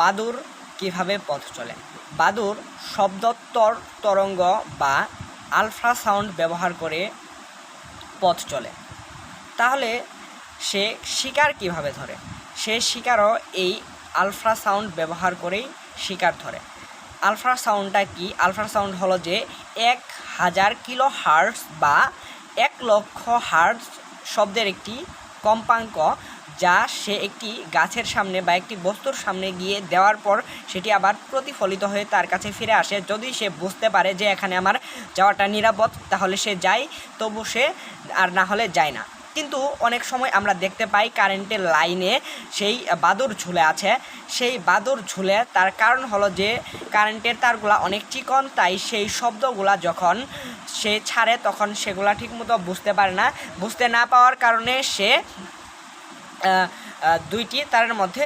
বাদুড় কিভাবে পথ চলে? বাদুড় শব্দ তরঙ্গ বা আলট্রাসাউন্ড ব্যবহার করে পথ চলে। তাহলে সে শিকার কিভাবে ধরে? সে শিকারও এই আলট্রাসাউন্ড ব্যবহার করেই শিকার ধরে। আলট্রাসাউন্ডটা কি? আলট্রাসাউন্ড হলো যে 1000 কিলো হার্টজ বা 1,00,000 হার্টজ শব্দের একটি কম্পাঙ্ক, যা সে একটি গাছের সামনে বা একটি বস্তুর সামনে গিয়ে দেওয়ার পর সেটি আবার প্রতিফলিত হয়ে তার কাছে ফিরে আসে। যদি সে বুঝতে পারে যে এখানে আমার যাওয়াটা নিরাপদ, তাহলে সে যায়, তবু সে আর না হলে যায় না। কিন্তু অনেক সময় আমরা দেখতে পাই কারেন্টের লাইনে সেই বাদুড় ঝুলে আছে। সেই বাদুড় ঝুলে তার কারণ হলো যে কারেন্টের তারগুলা অনেক চিকন, তাই সেই শব্দগুলা যখন সে ছাড়ে তখন সেগুলা ঠিকমতো বুঝতে পারে না। বুঝতে না পাওয়ার কারণে সে দুইটি তারের মধ্যে